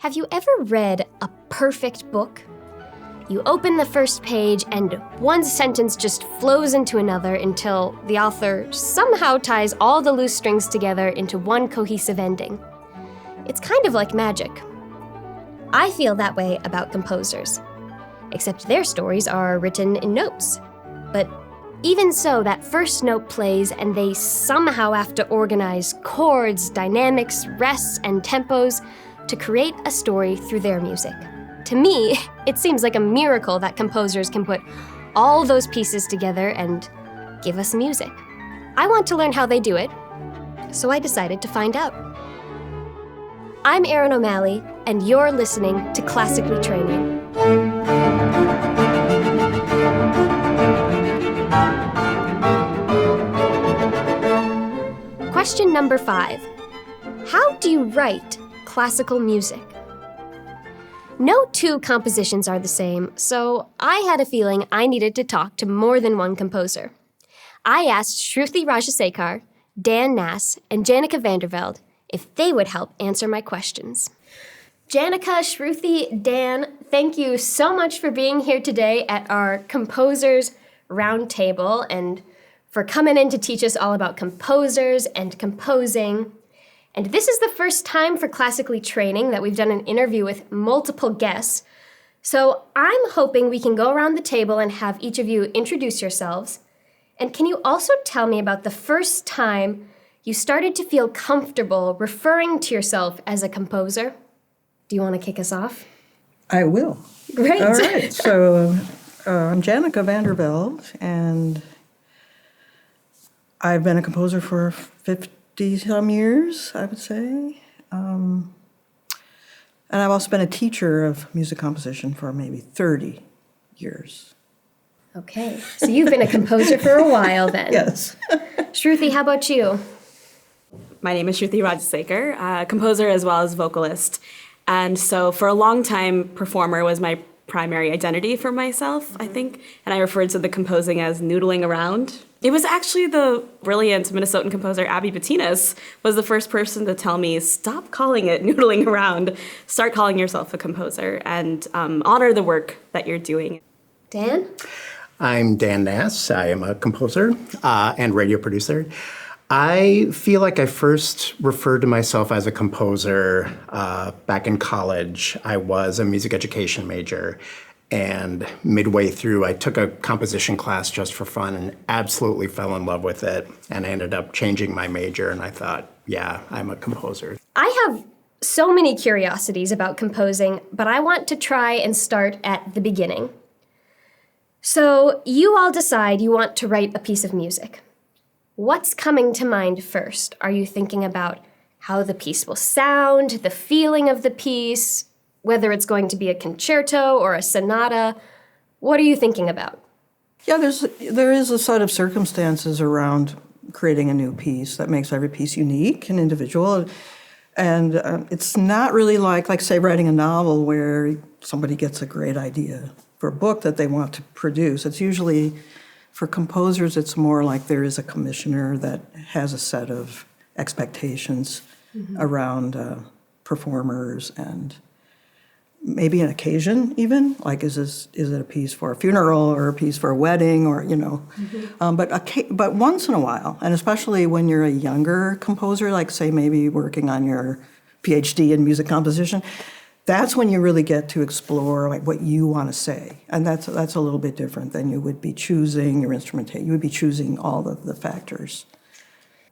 Have you ever read a perfect book? You open the first page and one sentence just flows into another until the author somehow ties all the loose strings together into one cohesive ending. It's kind of like magic. I feel that way about composers, except their stories are written in notes. But even so, that first note plays and they somehow have to organize chords, dynamics, rests, and tempos to create a story through their music. To me, it seems like a miracle that composers can put all those pieces together and give us music. I want to learn how they do it, so I decided to find out. I'm Erin O'Malley, and you're listening to Classically Training. Question number 5. How do you write classical music? No two compositions are the same, so I had a feeling I needed to talk to more than one composer. I asked Shruthi Rajasekar, Dan Nass, and Janika Vandervelde if they would help answer my questions. Janika, Shruthi, Dan, thank you so much for being here today at our Composers Roundtable and for coming in to teach us all about composers and composing. And this is the first time for Classically Training that we've done an interview with multiple guests. So I'm hoping we can go around the table and have each of you introduce yourselves. And can you also tell me about the first time you started to feel comfortable referring to yourself as a composer? Do you want to kick us off? I will. Great. All right. So I'm Janika Vandervelde, and I've been a composer for 50-some years, I would say. And I've also been a teacher of music composition for maybe 30 years. Okay. So you've been a composer for a while then. Yes. Shruthi, how about you? My name is Shruthi Rajasekar, composer as well as vocalist. And so for a long time, performer was my primary identity for myself, I think. And I referred to the composing as noodling around. It was actually the brilliant Minnesotan composer Abby Bettinas was the first person to tell me, stop calling it noodling around, start calling yourself a composer, and honor the work that you're doing. Dan? I'm Dan Nass. I am a composer and radio producer. I feel like I first referred to myself as a composer back in college. I was a music education major, and midway through, I took a composition class just for fun and absolutely fell in love with it. And I ended up changing my major, and I thought, yeah, I'm a composer. I have so many curiosities about composing, but I want to try and start at the beginning. So you all decide you want to write a piece of music. What's coming to mind first? Are you thinking about how the piece will sound, the feeling of the piece, whether it's going to be a concerto or a sonata? What are you thinking about? Yeah, there is a set of circumstances around creating a new piece that makes every piece unique and individual. And it's not really like, say, writing a novel where somebody gets a great idea for a book that they want to produce. It's usually, for composers, it's more like there is a commissioner that has a set of expectations around performers and maybe an occasion even, like is it a piece for a funeral or a piece for a wedding or, but once in a while, and especially when you're a younger composer, like say maybe working on your PhD in music composition, that's when you really get to explore like what you want to say. And that's a little bit different than you would be choosing your instrumentation. You would be choosing all of the factors.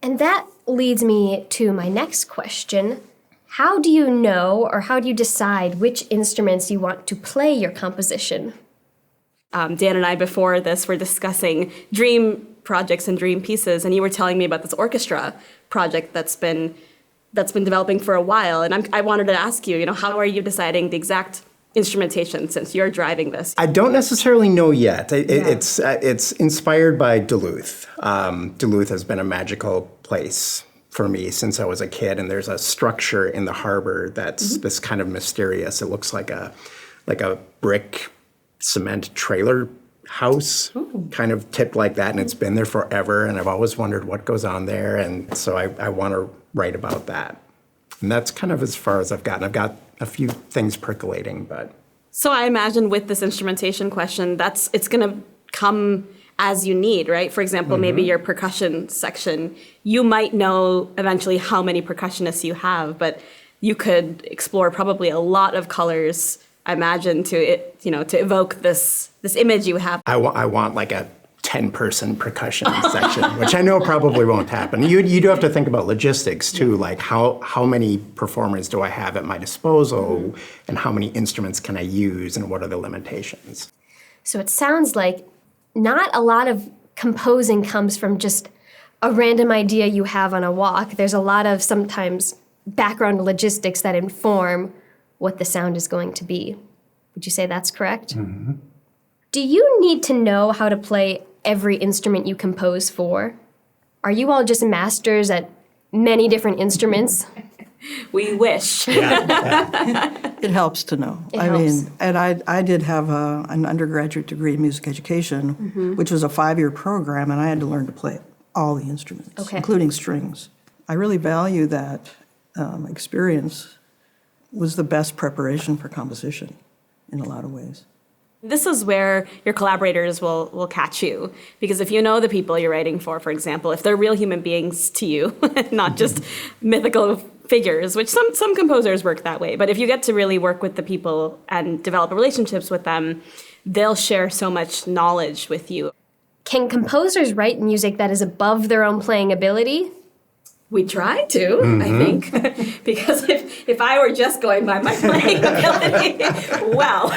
And that leads me to my next question. How do you know or how do you decide which instruments you want to play your composition? Dan and I, before this, were discussing dream projects and dream pieces, and you were telling me about this orchestra project that's been developing for a while, and I wanted to ask you, how are you deciding the exact instrumentation since you're driving this? I don't necessarily know yet. It's inspired by Duluth. Duluth has been a magical place for me since I was a kid, and there's a structure in the harbor that's this kind of mysterious. It looks like a brick cement trailer house, kind of tipped like that, and it's been there forever, and I've always wondered what goes on there, and so I want to write about that. And that's kind of as far as I've gotten. I've got a few things percolating, but. So I imagine with this instrumentation question, it's going to come as you need, right? For example, maybe your percussion section, you might know eventually how many percussionists you have, but you could explore probably a lot of colors, I imagine, to evoke this image you have. I want like a 10-person percussion section, which I know probably won't happen. You do have to think about logistics too, like how many performers do I have at my disposal, and how many instruments can I use, and what are the limitations? So it sounds like not a lot of composing comes from just a random idea you have on a walk. There's a lot of sometimes background logistics that inform what the sound is going to be. Would you say that's correct? Mm-hmm. Do you need to know how to play every instrument you compose for? Are you all just masters at many different instruments? We wish. It helps to know. It helps. mean, and I did have an undergraduate degree in music education, which was a 5-year program, and I had to learn to play all the instruments, including strings. I really value that experience. Was the best preparation for composition in a lot of ways. This is where your collaborators will catch you, because if you know the people you're writing for example, if they're real human beings to you, not just mythical figures, which some composers work that way, but if you get to really work with the people and develop relationships with them, they'll share so much knowledge with you. Can composers write music that is above their own playing ability? We try to, I think, because if I were just going by my playing ability, well,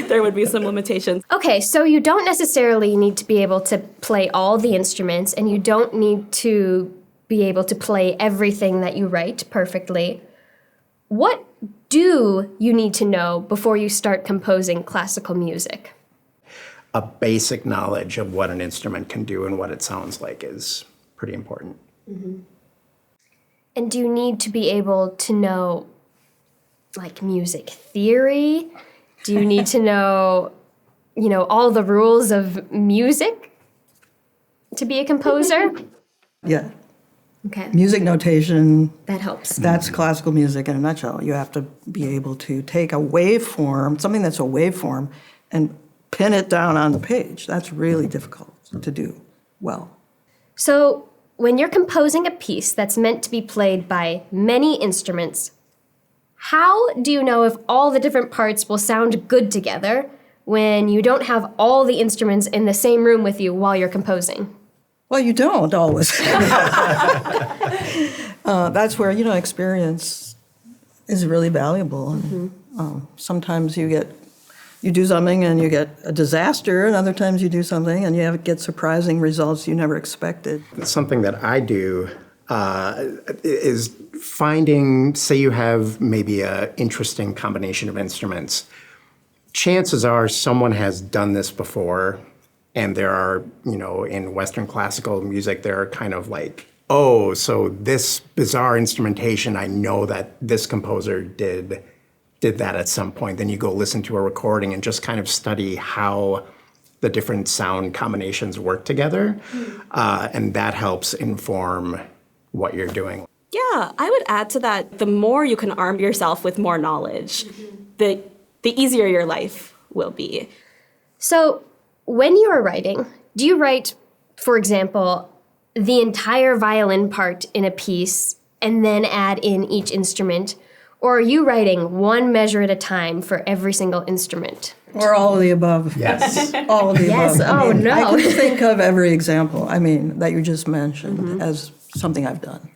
there would be some limitations. Okay, so you don't necessarily need to be able to play all the instruments, and you don't need to be able to play everything that you write perfectly. What do you need to know before you start composing classical music? A basic knowledge of what an instrument can do and what it sounds like is pretty important. Mm-hmm. And do you need to be able to know, like, music theory? Do you need to know, all the rules of music to be a composer? Yeah. Okay. Music notation, That helps. that's classical music in a nutshell. You have to be able to take a waveform, something that's a waveform, and pin it down on the page. That's really difficult to do well. So, when you're composing a piece that's meant to be played by many instruments, how do you know if all the different parts will sound good together when you don't have all the instruments in the same room with you while you're composing? Well, you don't always. That's where, experience is really valuable. And, sometimes you do something and you get a disaster, and other times you do something and you get surprising results you never expected. Something that I do is finding, say you have maybe an interesting combination of instruments. Chances are someone has done this before, and there are, in Western classical music, there are kind of like, oh, so this bizarre instrumentation, I know that this composer did that at some point. Then you go listen to a recording and just kind of study how the different sound combinations work together. And that helps inform what you're doing. Yeah, I would add to that, the more you can arm yourself with more knowledge, the easier your life will be. So, when you are writing, do you write, for example, the entire violin part in a piece and then add in each instrument? Or are you writing one measure at a time for every single instrument? Or all of the above. Yes. All of the Yes, above. no. I can think of every example, that you just mentioned as something I've done.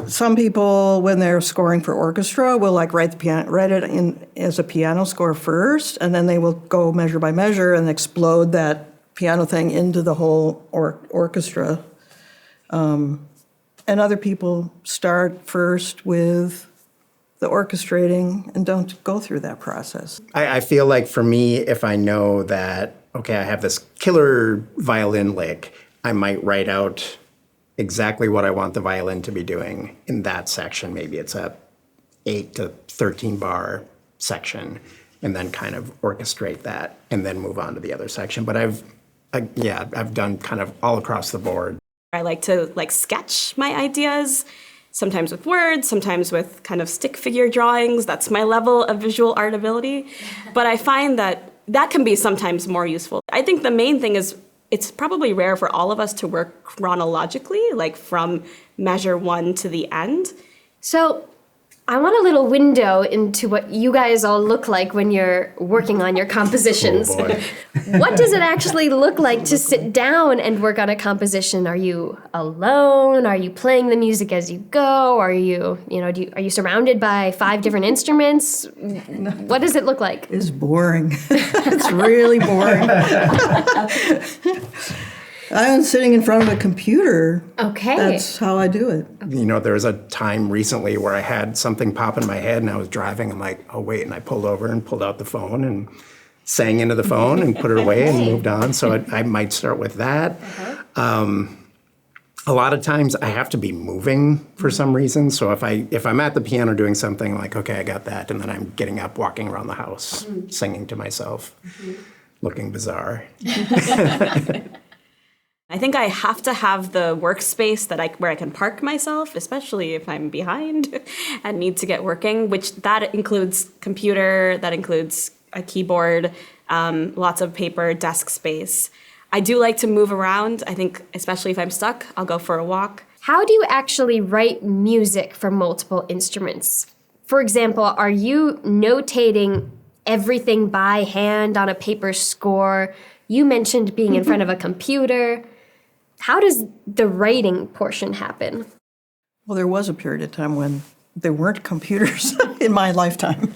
Some people, when they're scoring for orchestra, will write it in as a piano score first, and then they will go measure by measure and explode that piano thing into the whole orchestra. And other people start first with the orchestrating and don't go through that process. I feel like for me, if I know that, okay, I have this killer violin lick, I might write out exactly what I want the violin to be doing in that section. Maybe it's a 8 to 13 bar section, and then kind of orchestrate that and then move on to the other section. But I've done kind of all across the board. I like to sketch my ideas sometimes with words, sometimes with kind of stick figure drawings. That's my level of visual art ability. But I find that can be sometimes more useful. I think the main thing is it's probably rare for all of us to work chronologically, like from measure one to the end. So I want a little window into what you guys all look like when you're working on your compositions. Oh, boy. What does it actually look like to sit down and work on a composition? Are you alone? Are you playing the music as you go? Are you surrounded by 5 different instruments? What does it look like? It's boring. It's really boring. I'm sitting in front of a computer. Okay. That's how I do it. There was a time recently where I had something pop in my head and I was driving. I'm like, oh, wait. And I pulled over and pulled out the phone and sang into the phone and put it away and moved on. So I might start with that. A lot of times I have to be moving for some reason. So if I'm at the piano doing something, like, okay, I got that. And then I'm getting up, walking around the house, singing to myself, looking bizarre. I think I have to have the workspace where I can park myself, especially if I'm behind and need to get working, which that includes computer, that includes a keyboard, lots of paper, desk space. I do like to move around. I think especially if I'm stuck, I'll go for a walk. How do you actually write music for multiple instruments? For example, are you notating everything by hand on a paper score? You mentioned being in front of a computer. How does the writing portion happen? Well, there was a period of time when there weren't computers in my lifetime.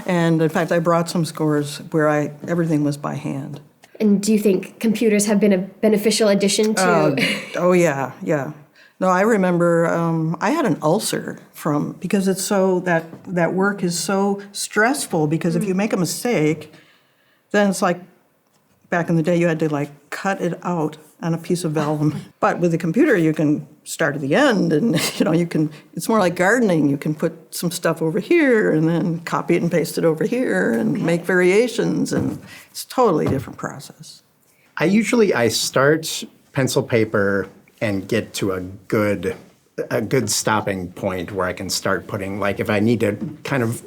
And in fact, I brought some scores where everything was by hand. And do you think computers have been a beneficial addition to... Oh, yeah. No, I remember I had an ulcer because it's so, that work is so stressful, because if you make a mistake, then it's like, back in the day, you had to cut it out on a piece of vellum. But with the computer, you can start at the end, and it's more like gardening. You can put some stuff over here and then copy it and paste it over here and make variations, and it's a totally different process. I start pencil paper and get to a good stopping point where I can start putting, if I need to kind of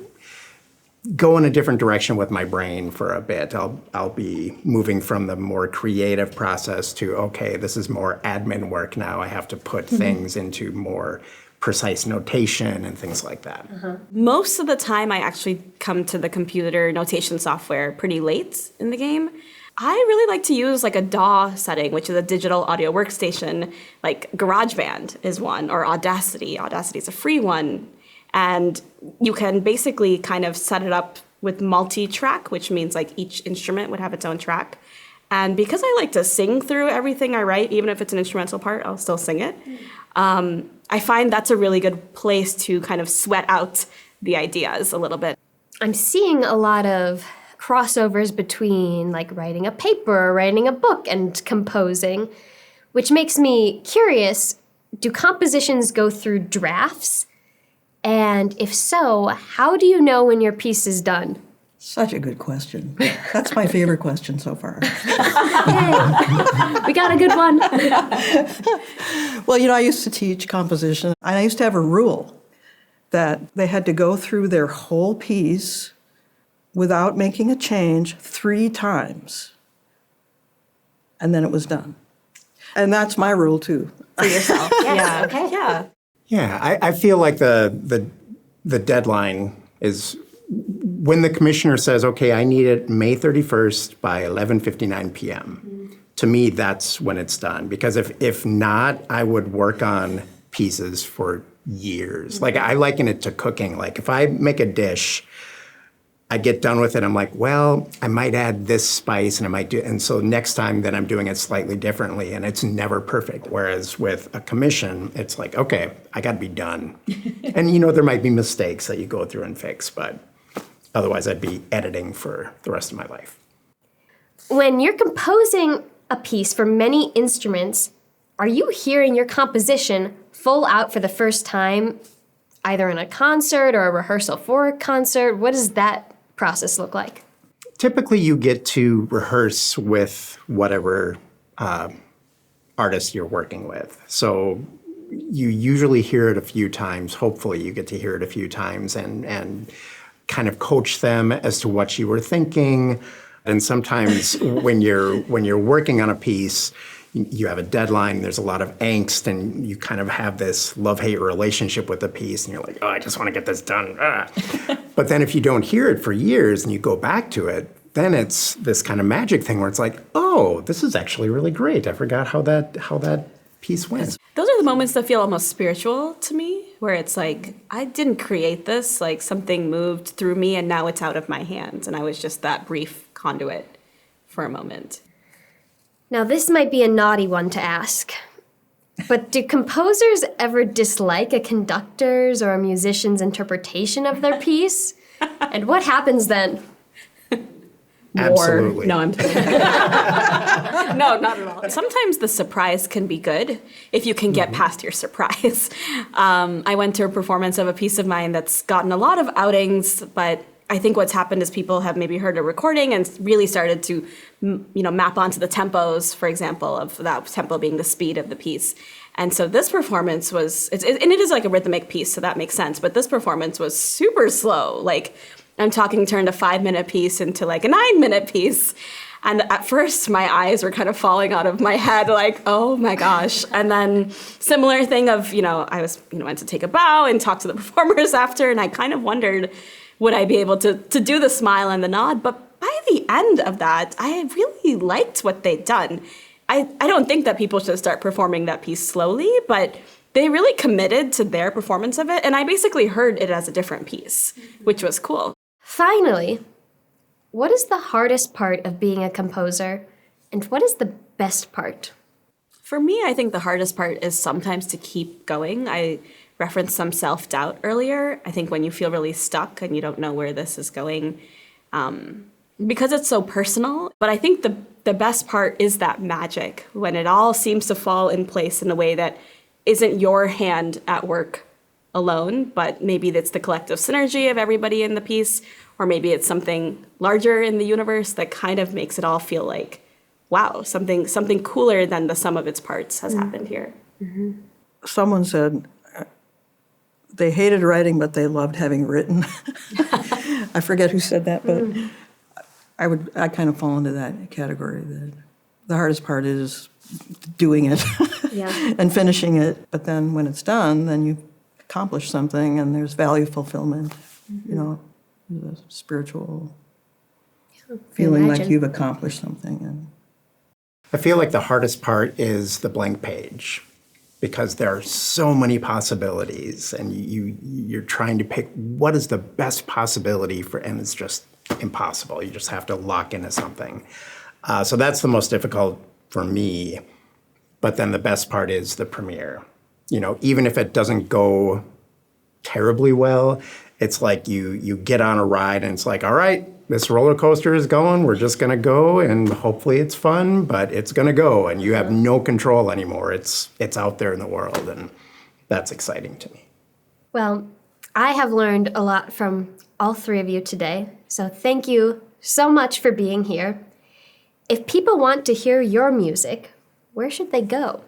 go in a different direction with my brain for a bit. I'll be moving from the more creative process to, okay, this is more admin work now. I have to put things into more precise notation and things like that. Most of the time, I actually come to the computer notation software pretty late in the game. I really like to use a DAW setting, which is a digital audio workstation, like GarageBand is one, or Audacity. Audacity is a free one. And you can basically kind of set it up with multi-track, which means each instrument would have its own track. And because I like to sing through everything I write, even if it's an instrumental part, I'll still sing it. I find that's a really good place to kind of sweat out the ideas a little bit. I'm seeing a lot of crossovers between writing a paper, writing a book, and composing, which makes me curious, do compositions go through drafts? And if so, how do you know when your piece is done? Such a good question. That's my favorite question so far. Yay! We got a good one. Well, I used to teach composition, and I used to have a rule that they had to go through their whole piece without making a change 3 times, and then it was done. And that's my rule, too. For yourself. Yes. Okay. Yeah. Yeah, I feel like the deadline is when the commissioner says, okay, I need it May 31st by 11:59 p.m. To me, that's when it's done. Because if not, I would work on pieces for years. I liken it to cooking. If I make a dish, I get done with it, I'm like, well, I might add this spice and so next time then I'm doing it slightly differently, and it's never perfect. Whereas with a commission, it's like, okay, I got to be done. And there might be mistakes that you go through and fix, but otherwise I'd be editing for the rest of my life. When you're composing a piece for many instruments, are you hearing your composition full out for the first time, either in a concert or a rehearsal for a concert? What does that process look like? Typically, you get to rehearse with whatever artist you're working with. So, you usually hear it a few times. Hopefully you get to hear it a few times and kind of coach them as to what you were thinking. And sometimes when you're working on a piece, you have a deadline, there's a lot of angst, and you kind of have this love-hate relationship with the piece, and you're like, oh, I just want to get this done. But then if you don't hear it for years and you go back to it, then it's this kind of magic thing where it's like, oh, this is actually really great. I forgot how that piece went. Those are the moments that feel almost spiritual to me, where it's like, I didn't create this, like something moved through me and now it's out of my hands, and I was just that brief conduit for a moment. Now, this might be a naughty one to ask, but do composers ever dislike a conductor's or a musician's interpretation of their piece? And what happens then? Absolutely. No, I'm kidding. No, not at all. Sometimes the surprise can be good if you can get past your surprise. I went to a performance of a piece of mine that's gotten a lot of outings, but I think what's happened is people have maybe heard a recording and really started to, map onto the tempos, for example, of that tempo being the speed of the piece. And so this performance was, and it is like a rhythmic piece, so that makes sense. But this performance was super slow. Like, I'm talking turned a 5-minute piece into like a 9-minute piece. And at first, my eyes were kind of falling out of my head, like, oh my gosh. And then similar thing of, I was, went to take a bow and talk to the performers after, and I kind of wondered, would I be able to do the smile and the nod? But by the end of that, I really liked what they'd done. I don't think that people should start performing that piece slowly, but they really committed to their performance of it. And I basically heard it as a different piece, which was cool. Finally, what is the hardest part of being a composer, and what is the best part? For me, I think the hardest part is sometimes to keep going. I referenced some self-doubt earlier. I think when you feel really stuck and you don't know where this is going, because it's so personal. But I think the best part is that magic, when it all seems to fall in place in a way that isn't your hand at work alone, but maybe it's the collective synergy of everybody in the piece, or maybe it's something larger in the universe that kind of makes it all feel like, wow, something cooler than the sum of its parts has happened here. Mm-hmm. Someone said they hated writing, but they loved having written. I forget who said that, but I kind of fall into that category. That the hardest part is doing it and finishing it, but then when it's done, then you accomplish something, and there's value fulfillment. The spiritual feeling like you've accomplished something. And I feel like the hardest part is the blank page, because there are so many possibilities, and you're trying to pick what is the best possibility and it's just impossible. You just have to lock into something. So that's the most difficult for me. But then the best part is the premiere. Even if it doesn't go terribly well, it's like you get on a ride and it's like, all right, this roller coaster is going, we're just gonna go, and hopefully it's fun, but it's gonna go, and you have no control anymore. It's out there in the world, and that's exciting to me. Well, I have learned a lot from all three of you today, so thank you so much for being here. If people want to hear your music, where should they go?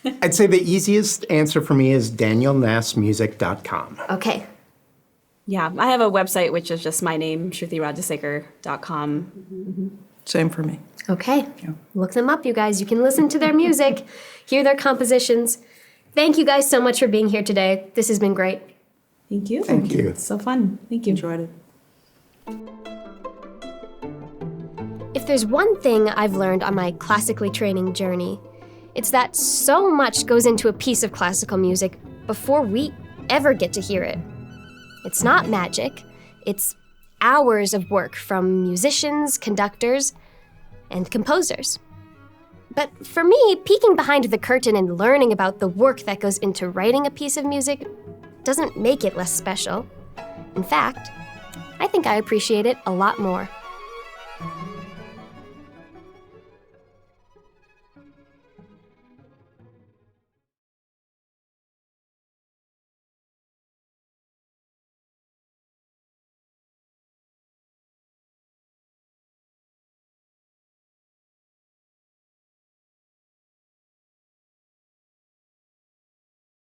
I'd say the easiest answer for me is danielnassmusic.com. Okay. Yeah, I have a website, which is just my name, ShruthiRajasekar.com. Mm-hmm. Same for me. Okay. Yeah. Look them up, you guys. You can listen to their music, hear their compositions. Thank you guys so much for being here today. This has been great. Thank you. Thank you. It's so fun. Thank you. Enjoyed it. If there's one thing I've learned on my classically training journey, it's that so much goes into a piece of classical music before we ever get to hear it. It's not magic. It's hours of work from musicians, conductors, and composers. But for me, peeking behind the curtain and learning about the work that goes into writing a piece of music doesn't make it less special. In fact, I think I appreciate it a lot more.